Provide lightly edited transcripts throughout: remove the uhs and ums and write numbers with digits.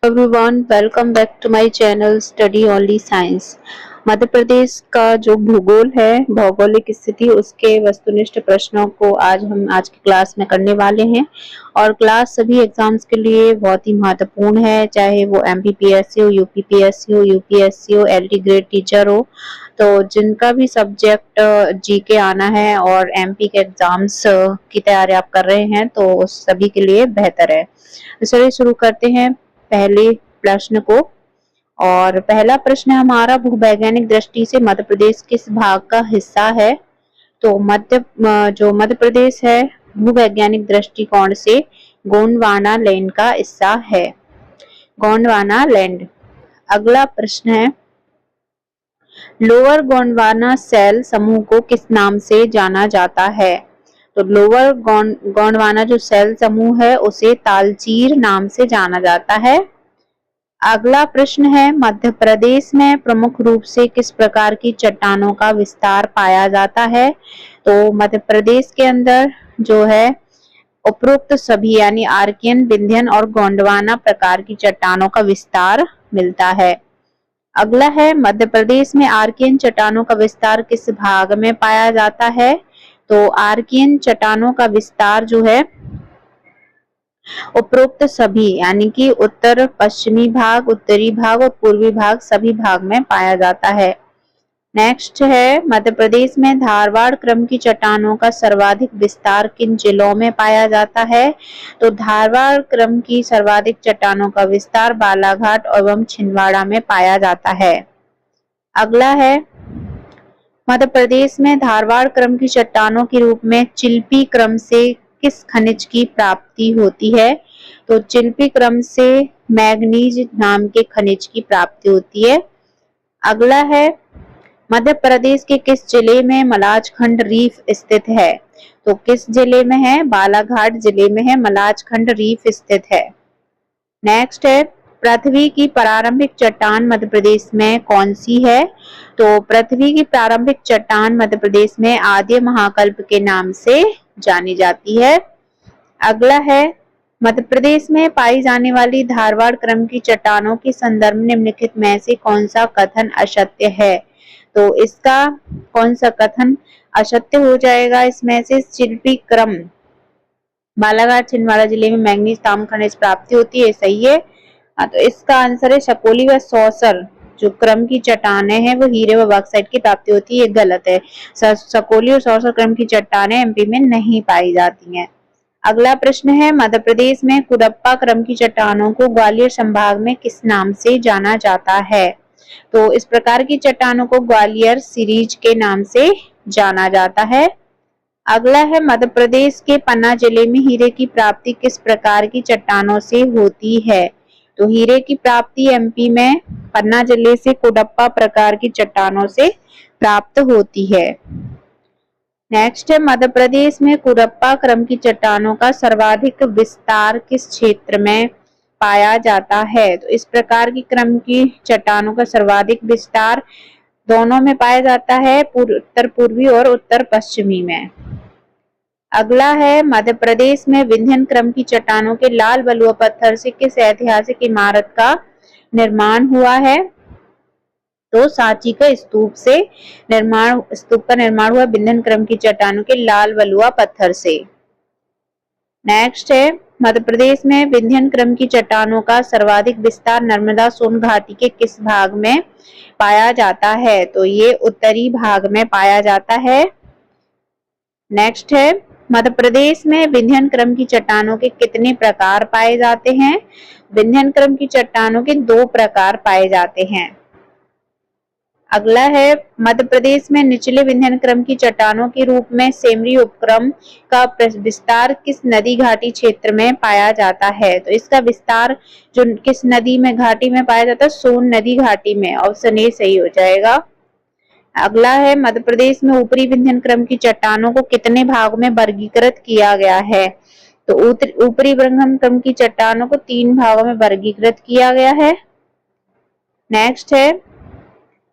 Everyone, welcome back to my channel Study Only Science। Madhya Pradesh का जो भूगोल है, भौगोलिक स्थिति, उसके वस्तुनिष्ठ प्रश्नों को हम आज की क्लास में करने वाले हैं। और क्लास सभी एग्जाम्स के लिए बहुत ही महत्वपूर्ण है, चाहे वो MPPSC हो, UPPSC हो, UPSC हो, LT ग्रेड टीचर हो। तो जिनका भी सब्जेक्ट जीके आना है और MP के एग्जाम्स की तैयारी आप कर रहे हैं, तो उस सभी के लिए बेहतर है। तो चलिए शुरू करते हैं पहले प्रश्न को। और पहला प्रश्न हमारा, भूवैज्ञानिक दृष्टि से मध्य प्रदेश किस भाग का हिस्सा है? तो मध्य प्रदेश है, भूवैज्ञानिक दृष्टिकोण से गोंडवाना लैंड का हिस्सा है। गोंडवाना लैंड। अगला प्रश्न है, लोअर गोंडवाना सेल समूह को किस नाम से जाना जाता है? तो लोअर गोंडवाना जो सेल समूह है उसे तालचीर नाम से जाना जाता है। अगला प्रश्न है, मध्य प्रदेश में प्रमुख रूप से किस प्रकार की चट्टानों का विस्तार पाया जाता है? तो मध्य प्रदेश के अंदर जो है उपरोक्त सभी यानी आर्कियन, विंध्यन और गोंडवाना प्रकार की चट्टानों का विस्तार मिलता है। अगला है, मध्य प्रदेश में आर्कियन चट्टानों का विस्तार किस भाग में पाया जाता है? तो आर्कियन चट्टानों का विस्तार जो है उपरोक्त सभी यानी कि उत्तर पश्चिमी भाग, उत्तरी भाग और पूर्वी भाग सभी भाग में पाया जाता है। नेक्स्ट है, मध्य प्रदेश में धारवाड़ क्रम की चट्टानों का सर्वाधिक विस्तार किन जिलों में पाया जाता है? तो धारवाड़ क्रम की सर्वाधिक चट्टानों का विस्तार बालाघाट एवं छिंदवाड़ा में पाया जाता है। अगला है, मध्य प्रदेश में धारवाड़ क्रम की चट्टानों के रूप में चिल्पी क्रम से किस खनिज की प्राप्ति होती है? तो चिल्पी क्रम से मैग्नीज नाम के खनिज की प्राप्ति होती है। अगला है, मध्य प्रदेश के किस जिले में मलाजखंड रीफ स्थित है? तो किस जिले में है? बालाघाट जिले में है मलाजखंड रीफ स्थित है। नेक्स्ट है, पृथ्वी की प्रारंभिक चट्टान मध्य प्रदेश में कौन सी है? तो पृथ्वी की प्रारंभिक चट्टान मध्य प्रदेश में आद्य महाकल्प के नाम से जानी जाती है। अगला है, मध्य प्रदेश में पाई जाने वाली धारवाड़ क्रम की चट्टानों के संदर्भ निम्नलिखित में से कौन सा कथन असत्य है? तो इसका कौन सा कथन असत्य हो जाएगा? इसमें से चिल्पी क्रम बालाघाट छिंदवाड़ा जिले में मैग्नीज ताम खनिज प्राप्ति होती है, सही है। तो इसका आंसर है शकोली व सौसर जो क्रम की चट्टानें हैं वो हीरे व बॉक्साइट की प्राप्ति होती है, ये गलत है। शकोली और सौसर क्रम की चट्टानें एमपी में नहीं पाई जाती हैं। अगला प्रश्न है, मध्य प्रदेश में कुडप्पा क्रम की चट्टानों को ग्वालियर संभाग में किस नाम से जाना जाता है? तो इस प्रकार की चट्टानों को ग्वालियर सीरीज के नाम से जाना जाता है। अगला है, मध्य प्रदेश के पन्ना जिले में हीरे की प्राप्ति किस प्रकार की चट्टानों से होती है? तो हीरे की प्राप्ति एमपी में पन्ना जिले से कुडप्पा प्रकार की चट्टानों से प्राप्त होती है। नेक्स्ट है, मध्य प्रदेश में कुडप्पा क्रम की चट्टानों का सर्वाधिक विस्तार किस क्षेत्र में पाया जाता है? तो इस प्रकार की क्रम की चट्टानों का सर्वाधिक विस्तार दोनों में पाया जाता है, उत्तर पूर्वी और उत्तर पश्चिमी में। अगला है, मध्य प्रदेश में विंध्यन क्रम की चट्टानों के लाल बलुआ पत्थर से किस ऐतिहासिक इमारत का निर्माण हुआ है? तो सांची के स्तूप का निर्माण हुआ विंध्यन क्रम की चट्टानों के लाल बलुआ पत्थर से। नेक्स्ट है, मध्य प्रदेश में विंध्यन क्रम की चट्टानों का सर्वाधिक विस्तार नर्मदा सोन घाटी के किस भाग में पाया जाता है? तो ये उत्तरी भाग में पाया जाता है। नेक्स्ट है, मध्य प्रदेश में विंध्यन क्रम की चट्टानों के कितने प्रकार पाए जाते हैं? विंध्यन क्रम की चट्टानों के 2 प्रकार पाए जाते हैं। अगला है, मध्य प्रदेश में निचले विंध्यन क्रम की चट्टानों के रूप में सेमरी उपक्रम का विस्तार किस नदी घाटी क्षेत्र में पाया जाता है? तो इसका विस्तार जो किस नदी में घाटी में पाया जाता है? सोन नदी घाटी में। ऑप्शन ए सही हो जाएगा। अगला है, मध्य प्रदेश में ऊपरी विंध्यन क्रम की चट्टानों को कितने भागों में वर्गीकृत किया गया है? तो ऊपरी विंध्यन क्रम की चट्टानों को 3 भागों में वर्गीकृत किया गया है। नेक्स्ट है,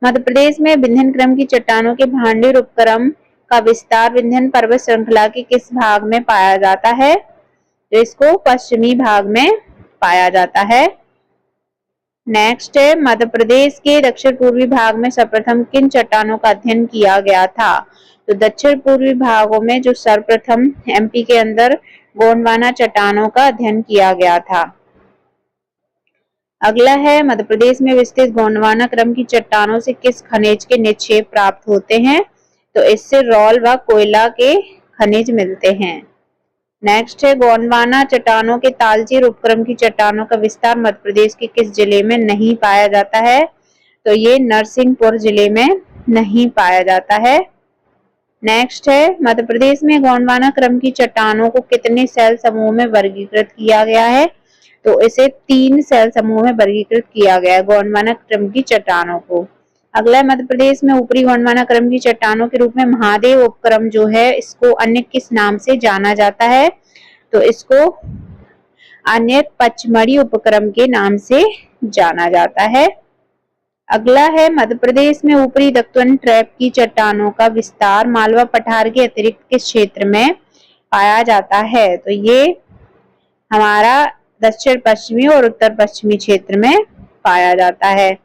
मध्य प्रदेश में विंध्यन क्रम की चट्टानों के भांडेर उपक्रम का विस्तार विंध्यन पर्वत श्रृंखला के किस भाग में पाया जाता है? तो इसको पश्चिमी भाग में पाया जाता है। नेक्स्ट है मध्य प्रदेश के दक्षिण पूर्वी भाग में सर्वप्रथम किन चट्टानों का अध्ययन किया गया था। तो दक्षिण पूर्वी भागों में जो सर्वप्रथम एमपी के अंदर गोंडवाना चट्टानों का अध्ययन किया गया था। अगला है मध्य प्रदेश में विस्तृत गोंडवाना क्रम की चट्टानों से किस खनिज के निक्षेप प्राप्त होते हैं। तो इससे रॉल व कोयला के खनिज मिलते हैं। नेक्स्ट है गोंडवाना चट्टानों के तालचेर उपक्रम की चट्टानों का विस्तार मध्य प्रदेश के किस जिले में नहीं पाया जाता है। तो ये नरसिंहपुर जिले में नहीं पाया जाता है। नेक्स्ट है मध्य प्रदेश में गोंडवाना क्रम की चट्टानों को कितने सेल समूह में वर्गीकृत किया गया है। तो इसे 3 सेल समूह में वर्गीकृत किया गया है गोंडवाना क्रम की चट्टानों को। अगला मध्य प्रदेश में ऊपरी गोंडवाना क्रम की चट्टानों के रूप में महादेव उपक्रम जो है इसको अन्य किस नाम से जाना जाता है। तो इसको अन्य पचमढ़ी उपक्रम के नाम से जाना जाता है। अगला है मध्य प्रदेश में ऊपरी दक्कन ट्रैप की चट्टानों का विस्तार मालवा पठार के अतिरिक्त किस क्षेत्र में पाया जाता है। तो ये हमारा दक्षिण पश्चिमी और उत्तर पश्चिमी क्षेत्र में पाया जाता है।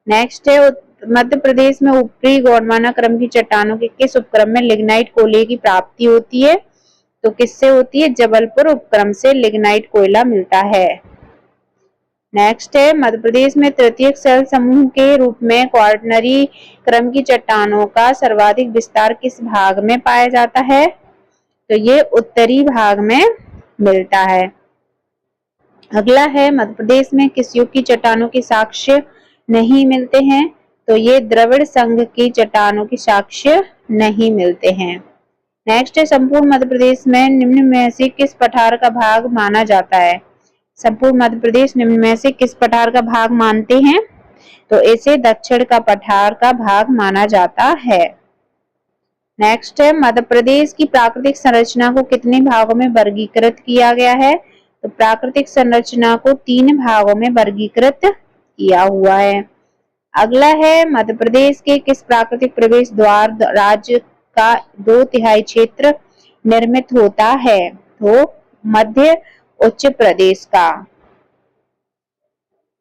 नेक्स्ट है मध्य प्रदेश में ऊपरी गोंडवाना क्रम की चट्टानों के किस उपक्रम में लिग्नाइट कोयले की प्राप्ति होती है। तो किससे होती है, जबलपुर उपक्रम से लिग्नाइट कोयला मिलता है। नेक्स्ट है मध्य प्रदेश में तृतीयक सेल समूह के रूप में क्वार्टनरी क्रम की चट्टानों का सर्वाधिक विस्तार किस भाग में पाया जाता है। तो ये उत्तरी भाग में मिलता है। अगला है मध्य प्रदेश में किस युग की चट्टानों के साक्ष्य नहीं मिलते हैं। तो ये द्रविड़ संघ की चट्टानों के साक्ष्य नहीं मिलते हैं। नेक्स्ट है संपूर्ण मध्य प्रदेश में निम्न में से किस पठार का भाग माना जाता है। संपूर्ण मध्य प्रदेश निम्न में से किस पठार का भाग मानते हैं। तो इसे दक्षिण का पठार का भाग माना जाता है। नेक्स्ट है मध्य प्रदेश की प्राकृतिक संरचना को कितने भागों में वर्गीकृत किया गया है। तो प्राकृतिक संरचना को 3 भागों में वर्गीकृत किया हुआ है। अगला है मध्य प्रदेश के किस प्राकृतिक प्रवेश द्वार राज्य का 2/3 क्षेत्र निर्मित होता है। तो मध्य उच्च प्रदेश का।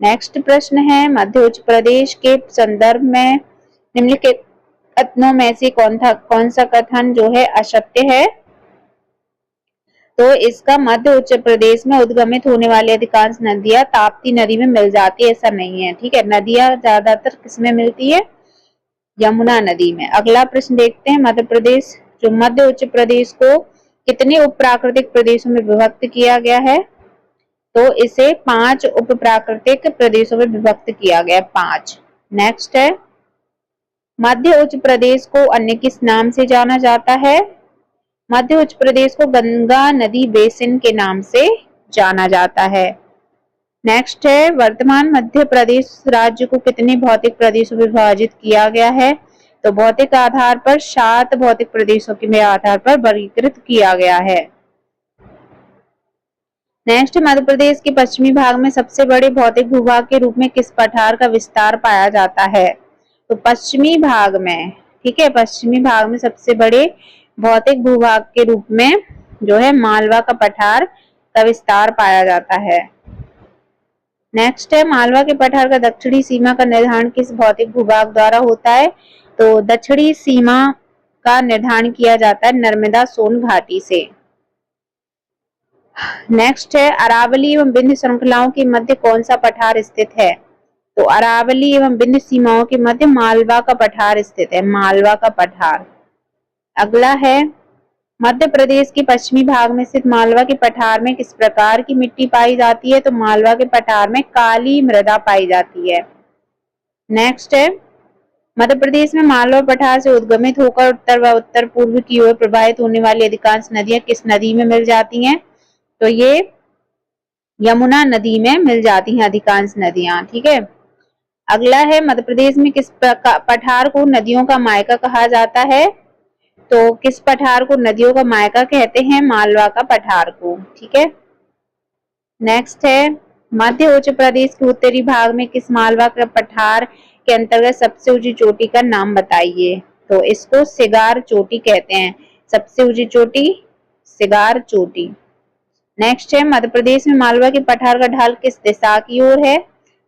नेक्स्ट प्रश्न है मध्य उच्च प्रदेश के संदर्भ में निम्नलिखित कथनों में से कौन सा कथन जो है असत्य है। तो इसका मध्य उच्च प्रदेश में उद्गमित होने वाली अधिकांश नदियां ताप्ती नदी में मिल जाती है, ऐसा नहीं है। ठीक है, नदियां ज्यादातर किसमें मिलती है, यमुना नदी में। अगला प्रश्न देखते हैं मध्य प्रदेश जो मध्य उच्च प्रदेश को कितने उप प्राकृतिक प्रदेशों में विभक्त किया गया है। तो इसे 5 उप प्राकृतिक प्रदेशों में विभक्त किया गया, 5। नेक्स्ट है मध्य उच्च प्रदेश को अन्य किस नाम से जाना जाता है। मध्य उच्च प्रदेश को गंगा नदी बेसिन के नाम से जाना जाता है। नेक्स्ट है वर्तमान मध्य प्रदेश राज्य को कितने भौतिक प्रदेशों में विभाजित किया गया है। तो भौतिक आधार पर 7 भौतिक प्रदेशों के आधार पर वर्गीकृत किया गया है। नेक्स्ट मध्य प्रदेश के पश्चिमी भाग में सबसे बड़े भौतिक भूभाग के रूप में किस पठार का विस्तार पाया जाता है। तो पश्चिमी भाग में, ठीक है, पश्चिमी भाग में सबसे बड़े भौतिक भूभाग के रूप में जो है मालवा का पठार का विस्तार पाया जाता है। नेक्स्ट है मालवा के पठार का दक्षिणी सीमा का निर्धारण किस भौतिक भूभाग द्वारा होता है। तो दक्षिणी सीमा का निर्धारण किया जाता है नर्मदा सोन घाटी से। नेक्स्ट है अरावली एवं विंध्य श्रृंखलाओं के मध्य कौन सा पठार स्थित है। तो अरावली एवं विंध्य सीमाओं के मध्य मालवा का पठार स्थित है, मालवा का पठार। अगला है मध्य प्रदेश के पश्चिमी भाग में स्थित मालवा के पठार में किस प्रकार की मिट्टी पाई जाती है। तो मालवा के पठार में काली मृदा पाई जाती है। नेक्स्ट है मध्य प्रदेश में मालवा पठार से उद्गमित होकर उत्तर व उत्तर पूर्व की ओर प्रवाहित होने वाली अधिकांश नदियां किस नदी में मिल जाती हैं। तो ये यमुना नदी में मिल जाती हैं अधिकांश नदियां। ठीक है, अगला है मध्य प्रदेश में किस पठार को नदियों का मायका कहा जाता है। तो किस पठार को नदियों का मायका कहते हैं, मालवा का पठार को। ठीक है, नेक्स्ट है मध्य उच्च प्रदेश के उत्तरी भाग में किस मालवा का पठार के अंतर्गत सबसे ऊंची चोटी का नाम बताइए। तो इसको सिगार चोटी कहते हैं, सबसे ऊंची चोटी सिगार चोटी। नेक्स्ट है मध्य प्रदेश में मालवा के पठार का ढाल किस दिशा की ओर है।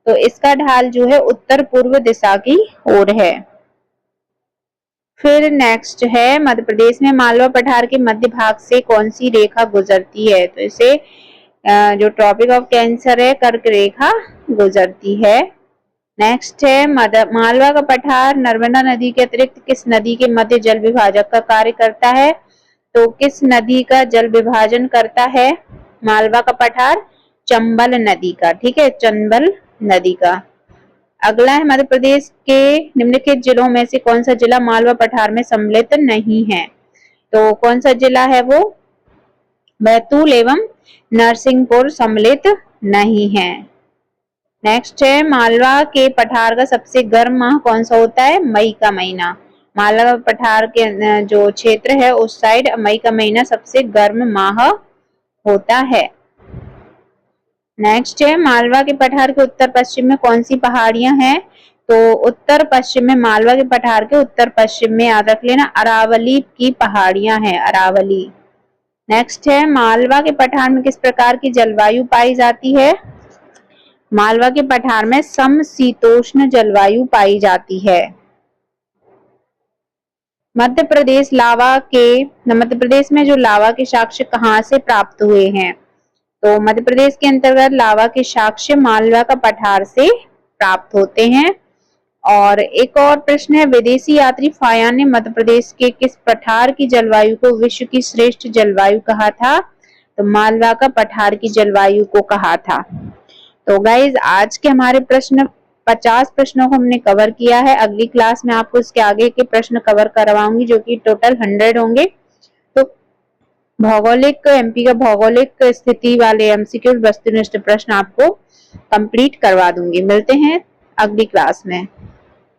तो इसका ढाल जो है उत्तर पूर्व दिशा की ओर है। फिर नेक्स्ट है, मध्य प्रदेश में मालवा पठार के मध्य भाग से कौन सी रेखा गुजरती है? तो इसे जो ट्रॉपिक ऑफ कैंसर है, कर्क रेखा गुजरती है। नेक्स्ट है, मालवा का पठार नर्मदा नदी के अतिरिक्त किस नदी के मध्य जल विभाजक का कार्य करता है? तो किस नदी का जल विभाजन करता है मालवा का पठार? चंबल नदी का। ठीक है, चंबल नदी का। अगला है, मध्य प्रदेश के निम्नलिखित जिलों में से कौन सा जिला मालवा पठार में सम्मिलित नहीं है? तो कौन सा जिला है वो? बैतूल एवं नरसिंहपुर सम्मिलित नहीं है। नेक्स्ट है, मालवा के पठार का सबसे गर्म माह कौन सा होता है? मई का महीना। मालवा पठार के जो क्षेत्र है उस साइड मई का महीना सबसे गर्म माह होता है। नेक्स्ट है, मालवा के पठार के उत्तर पश्चिम में कौन सी पहाड़ियां हैं? तो उत्तर पश्चिम में, मालवा के पठार के उत्तर पश्चिम में याद रख लेना अरावली की पहाड़ियां हैं, अरावली। नेक्स्ट है, मालवा के पठार में किस प्रकार की जलवायु पाई जाती है? मालवा के पठार में समशीतोष्ण जलवायु पाई जाती है। मध्य प्रदेश में जो लावा के साक्ष्य कहाँ से प्राप्त हुए हैं? तो मध्य प्रदेश के अंतर्गत लावा के साक्ष्य मालवा का पठार से प्राप्त होते हैं। और एक और प्रश्न है, विदेशी यात्री फायान ने मध्य प्रदेश के किस पठार की जलवायु को विश्व की श्रेष्ठ जलवायु कहा था? तो मालवा का पठार की जलवायु को कहा था। तो गाइज, आज के हमारे 50 प्रश्नों को हमने कवर किया है। अगली क्लास में आपको इसके आगे के प्रश्न कवर करवाऊंगी जो कि टोटल 100 होंगे। तो भौगोलिक, एमपी का भौगोलिक स्थिति वाले एमसीक्यू वस्तुनिष्ठ प्रश्न आपको कंप्लीट करवा दूंगी। मिलते हैं अगली क्लास में।